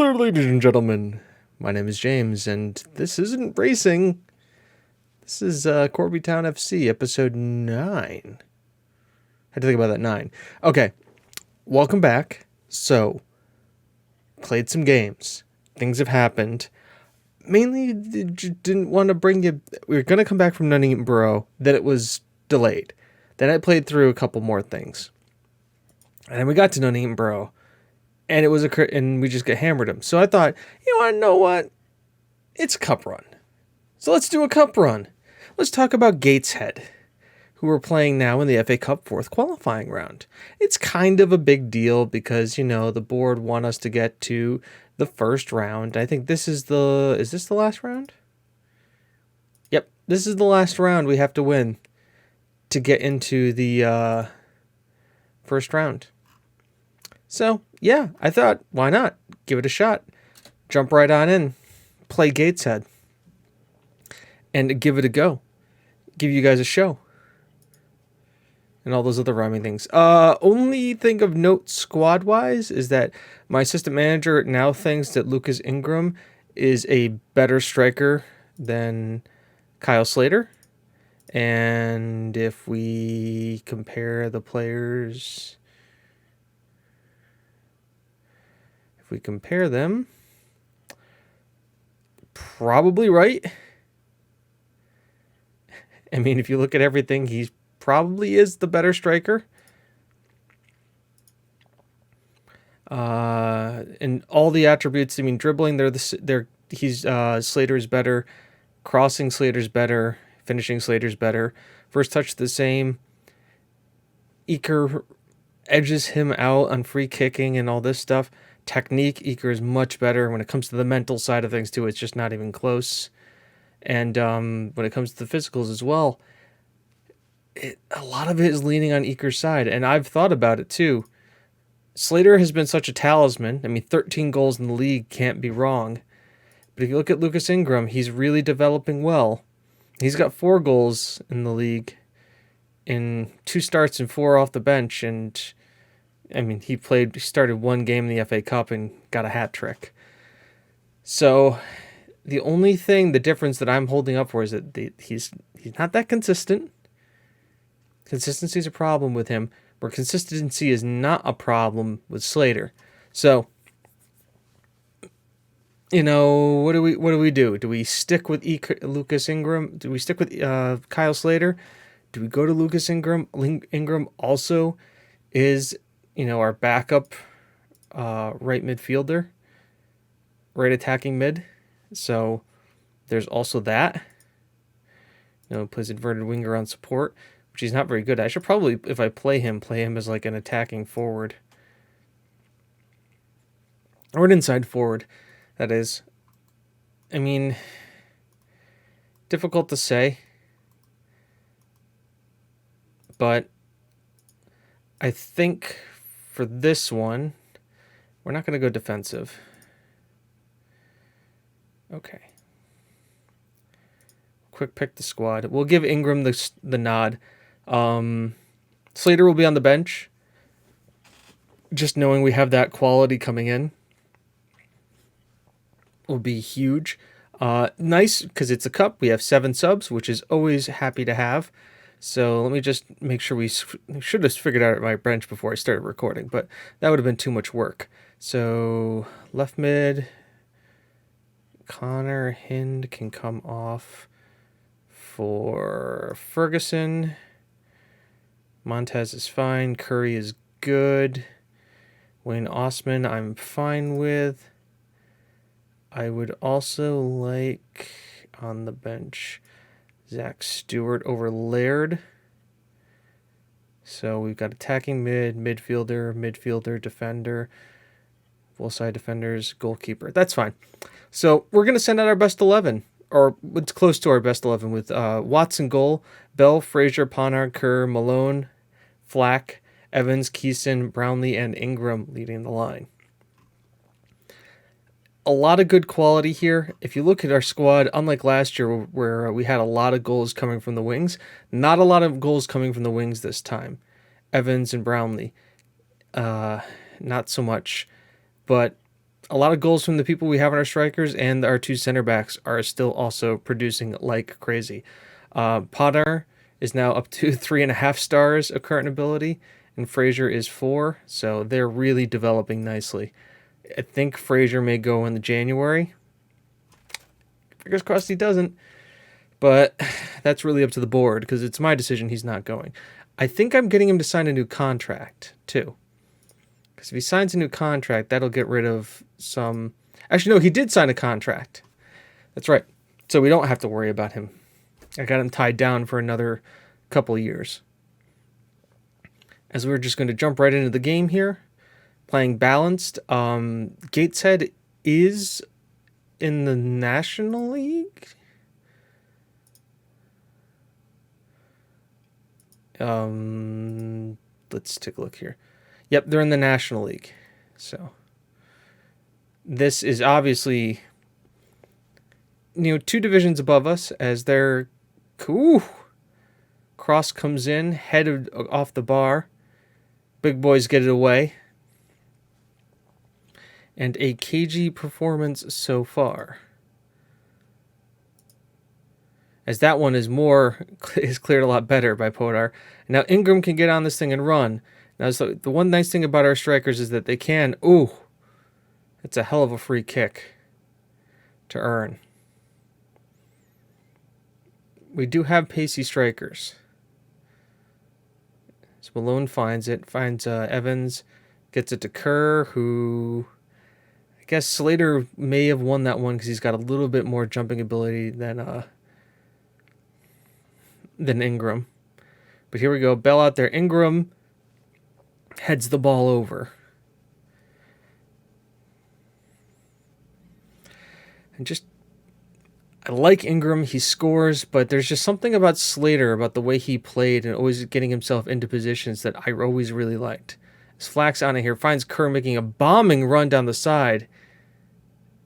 there, ladies and gentlemen. My name is James, and this isn't racing. This is Corby Town FC, episode 9. Had to think about that, 9. Okay, welcome back. So, played some games. Things have happened. Mainly, didn't want to bring you... We were going to come back from Nuneaton Borough, then it was delayed. Then I played through a couple more things. And then we got to Nuneaton Borough. And it was and we just got hammered him. So I thought, you want to know what? It's a cup run. So let's do a cup run. Let's talk about Gateshead, who are playing now in the FA Cup 4th qualifying round. It's kind of a big deal because, the board want us to get to the first round. I think this is is this the last round? Yep, this is the last round we have to win to get into the first round. So, yeah, I thought, why not? Give it a shot. Jump right on in. Play Gateshead. And give it a go. Give you guys a show. And all those other rhyming things. Only thing of note squad-wise is that my assistant manager now thinks that Lucas Ingram is a better striker than Kyle Slater. And if we compare the players... If we compare them, probably right. I mean, if you look at everything, he probably is the better striker. And all the attributes, I mean, dribbling, Slater's better. Crossing, Slater's better. Finishing, Slater's better. First touch, the same. Eker edges him out on free kicking and all this stuff. Technique, Eker is much better. When it comes to the mental side of things, too, it's just not even close. And when it comes to the physicals as well, a lot of it is leaning on Eker's side. And I've thought about it, too. Slater has been such a talisman. I mean, 13 goals in the league can't be wrong. But if you look at Lucas Ingram, he's really developing well. He's got 4 goals in the league in 2 starts and 4 off the bench. And... I mean, he started 1 game in the FA Cup and got a hat trick. So, the difference that I'm holding up for is that he's not that consistent. Consistency is a problem with him, where consistency is not a problem with Slater. So, what do we do? Do we stick with Lucas Ingram? Do we stick with Kyle Slater? Do we go to Lucas Ingram? Ingram also is... our backup right midfielder, right attacking mid. So there's also that. Plays inverted winger on support, which he's not very good at. I should probably, if I play him as like an attacking forward. Or an inside forward, that is. I mean, difficult to say. But I think... for this one, we're not going to go defensive. Okay. Quick pick the squad. We'll give Ingram the nod. Slater will be on the bench. Just knowing we have that quality coming in will be huge. Nice, because it's a cup. We have 7 subs, which is always happy to have. So let me just make sure we should have figured out my bench before I started recording, but that would have been too much work. So left mid, Connor Hind can come off for Ferguson. Montez is fine. Curry is good. Wayne Osman I'm fine with. I would also like on the bench Zach Stewart over Laird. So we've got attacking midfielder, defender, full side defenders, goalkeeper. That's fine. So we're going to send out our best 11, or it's close to our best 11 with Watson goal, Bell, Fraser, Ponard, Kerr, Malone, Flack, Evans, Keeson, Brownlee, and Ingram leading the line. A lot of good quality here. If you look at our squad, unlike last year where we had a lot of goals coming from the wings, not a lot of goals coming from the wings this time. Evans and Brownlee, not so much. But a lot of goals from the people we have in our strikers, and our two center backs are still also producing like crazy. Potter is now up to 3.5 stars of current ability, and Frazier is 4, so they're really developing nicely. I think Frazier may go in the January. Fingers crossed he doesn't, but that's really up to the board because it's my decision he's not going. I think I'm getting him to sign a new contract too. Because if he signs a new contract, that'll get rid of some... Actually, no, he did sign a contract. That's right. So we don't have to worry about him. I got him tied down for another couple of years. As we're just going to jump right into the game here. Playing balanced. Gateshead is in the National League. Let's take a look here. Yep, they're in the National League. So this is obviously, 2 divisions above us as their cross comes in, headed off the bar. Big boys get it away. And a cagey performance so far. As that one is cleared a lot better by Podar. Now Ingram can get on this thing and run. Now, so the one nice thing about our strikers is that they can... Ooh, it's a hell of a free kick to earn. We do have pacey strikers. So Malone finds it. Finds Evans. Gets it to Kerr, who... I guess Slater may have won that one because he's got a little bit more jumping ability than Ingram. But here we go. Bell out there. Ingram... heads the ball over. And I like Ingram. He scores, but there's just something about Slater, about the way he played and always getting himself into positions that I always really liked. As Flack's on it here, finds Kerr making a bombing run down the side.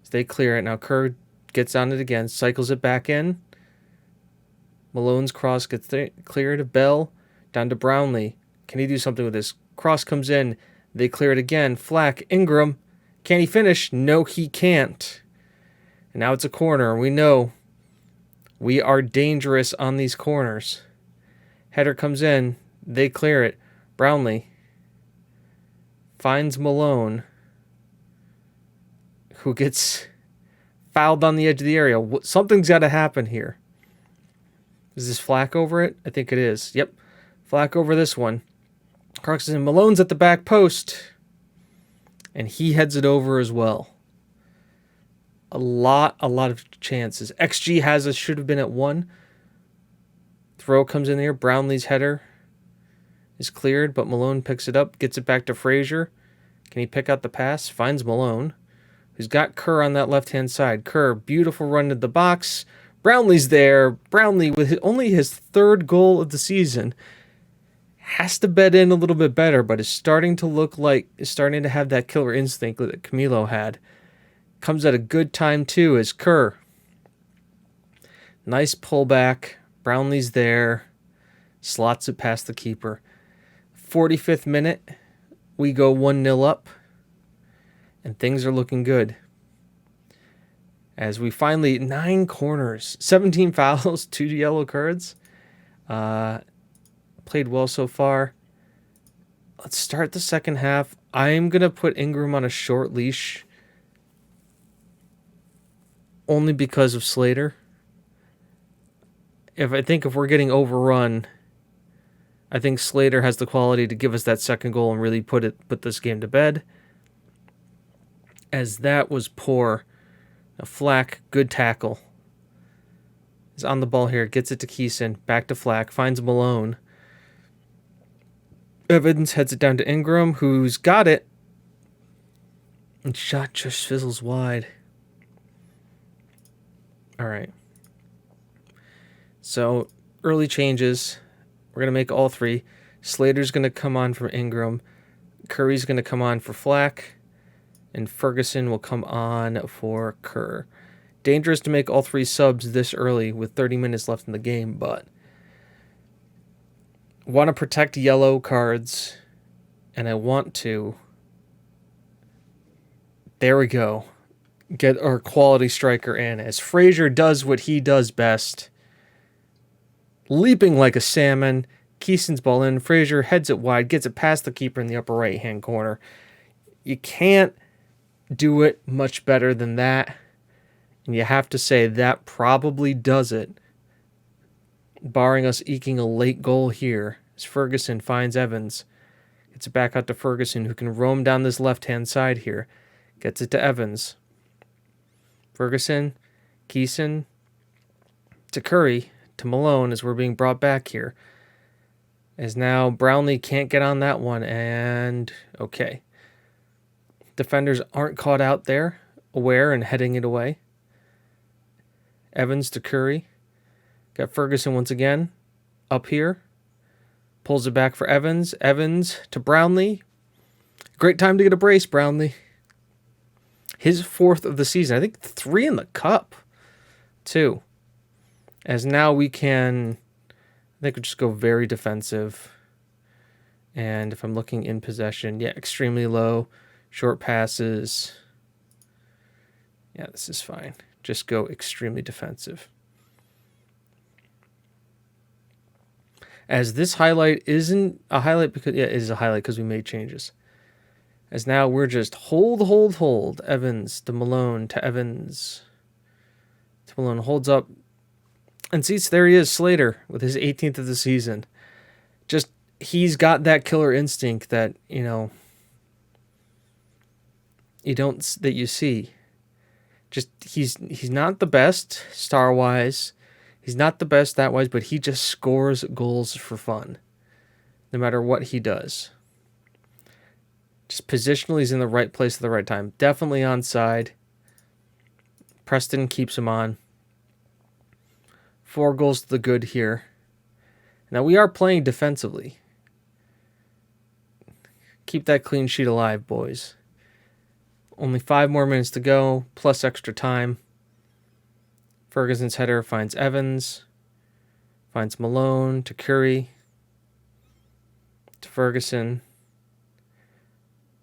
As they clear it. Now Kerr gets on it again, cycles it back in. Malone's cross gets cleared. Bell down to Brownlee. Can he do something with this? Cross comes in. They clear it again. Flack. Ingram. Can he finish? No, he can't. And now it's a corner. We know we are dangerous on these corners. Header comes in. They clear it. Brownlee finds Malone, who gets fouled on the edge of the area. Something's got to happen here. Is this Flack over it? I think it is. Yep. Flack over this one. Crux is in. Malone's at the back post. And he heads it over as well. A lot of chances. XG should have been at 1. Throw comes in there. Brownlee's header is cleared, but Malone picks it up, gets it back to Frazier. Can he pick out the pass? Finds Malone, who's got Kerr on that left-hand side. Kerr, beautiful run to the box. Brownlee's there. Brownlee, with only his 3rd goal of the season, has to bed in a little bit better, but is starting to have that killer instinct that Camilo had. Comes at a good time too as Kerr. Nice pullback. Brownlee's there. Slots it past the keeper. 45th minute. We go 1-0 up. And things are looking good. As we finally... 9 corners. 17 fouls. 2 yellow cards. Played well so far. Let's start the second half. I'm going to put Ingram on a short leash. Only because of Slater. If we're getting overrun, I think Slater has the quality to give us that second goal and really put this game to bed. As that was poor. A Flack, good tackle. Is on the ball here, gets it to Keeson, back to Flack, finds Malone. Evans heads it down to Ingram, who's got it. And shot just fizzles wide. All right. So, early changes. We're going to make all 3. Slater's going to come on for Ingram. Curry's going to come on for Flack. And Ferguson will come on for Kerr. Dangerous to make all 3 subs this early with 30 minutes left in the game, but want to protect yellow cards, and I want to There we go. Get our quality striker in as Frazier does what he does best. Leaping like a salmon. Keeson's ball in. Frazier heads it wide, gets it past the keeper in the upper right-hand corner. You can't do it much better than that. And you have to say that probably does it. Barring us eking a late goal here, as Ferguson finds Evans. Gets it back out to Ferguson, who can roam down this left-hand side here. Gets it to Evans. Ferguson, Keeson, to Curry, to Malone as we're being brought back here. As now Brownlee can't get on that one, and okay. Defenders aren't caught out there, aware and heading it away. Evans to Curry. Got Ferguson once again, up here. Pulls it back for Evans. Evans to Brownlee. Great time to get a brace, Brownlee. His 4th of the season. I think 3 in the cup, too. As now we can, I think we'll just go very defensive. And if I'm looking in possession, yeah, extremely low. Short passes. Yeah, this is fine. Just go extremely defensive. As this highlight isn't a highlight because, yeah, it is a highlight because we made changes. As now we're just hold. Evans to Malone to Evans. To Malone holds up. And sees, there he is, Slater, with his 18th of the season. Just, he's got that killer instinct that, that you see. Just, he's not the best star-wise. He's not the best that wise, but he just scores goals for fun. No matter what he does. Just positionally, he's in the right place at the right time. Definitely onside. Preston keeps him on. 4 goals to the good here. Now we are playing defensively. Keep that clean sheet alive, boys. Only 5 more minutes to go, plus extra time. Ferguson's header finds Evans. Finds Malone to Curry. To Ferguson.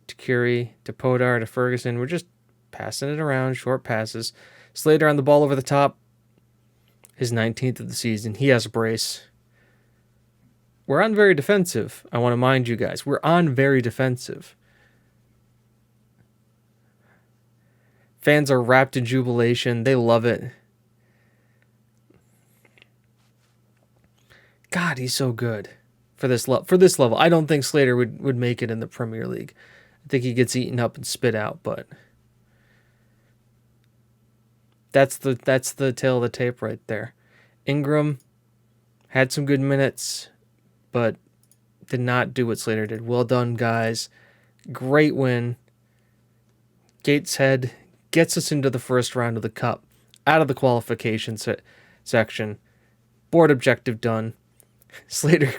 To Curry. To Podar. To Ferguson. We're just passing it around. Short passes. Slater on the ball over the top. His 19th of the season. He has a brace. We're on very defensive. I want to mind you guys. We're on very defensive. Fans are wrapped in jubilation. They love it. God, he's so good for this level. I don't think Slater would make it in the Premier League. I think he gets eaten up and spit out, but that's the tail of the tape right there. Ingram had some good minutes, but did not do what Slater did. Well done, guys. Great win. Gateshead gets us into the first round of the Cup, out of the qualification section. Board objective done. Slater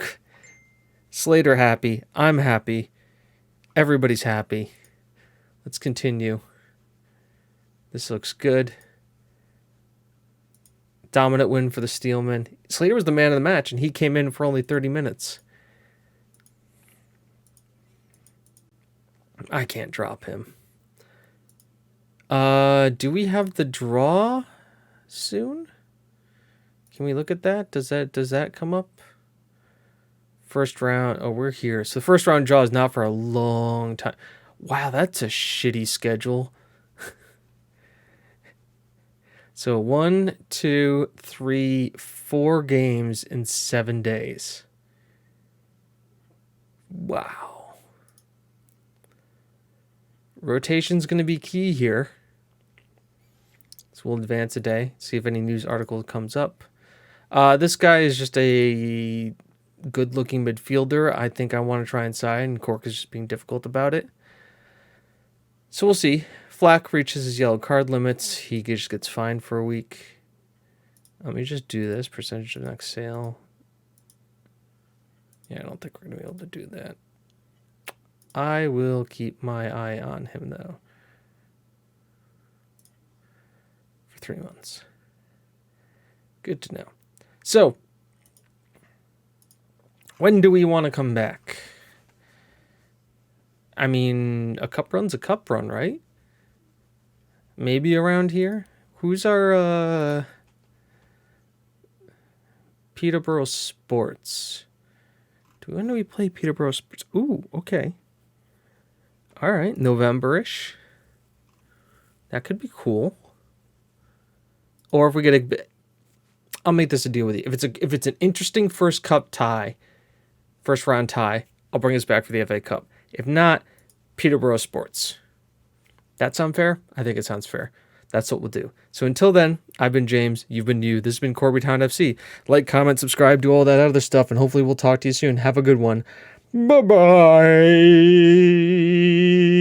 happy. I'm happy. Everybody's happy. Let's continue. This looks good. Dominant win for the Steelmen. Slater was the man of the match, and he came in for only 30 minutes. I can't drop him. Do we have the draw soon? Can we look at that? Does that come up? First round. Oh, we're here. So the first round draw is not for a long time. Wow, that's a shitty schedule. So 1, 2, 3, 4 games in 7 days. Wow. Rotation's going to be key here. So we'll advance a day, see if any news article comes up. This guy is just a good-looking midfielder. I think I want to try and sign, and Cork is just being difficult about it. So we'll see. Flack reaches his yellow card limits. He just gets fined for a week. Let me just do this. Percentage of next sale. Yeah, I don't think we're going to be able to do that. I will keep my eye on him, though. For 3 months. Good to know. So, when do we want to come back? I mean, a cup run's a cup run, right? maybe around here. Who's our Peterborough Sports? When do we play Peterborough Sports? Ooh, okay. All right, November-ish. That could be cool. Or if we get I'll make this a deal with you. If it's an interesting first round tie, I'll bring us back for the FA Cup. If not, Peterborough Sports. That sound fair? I think it sounds fair. That's what we'll do. So until then, I've been James. You've been you. This has been Corby Town FC. Like, comment, subscribe, do all that other stuff, and hopefully we'll talk to you soon. Have a good one. Bye-bye.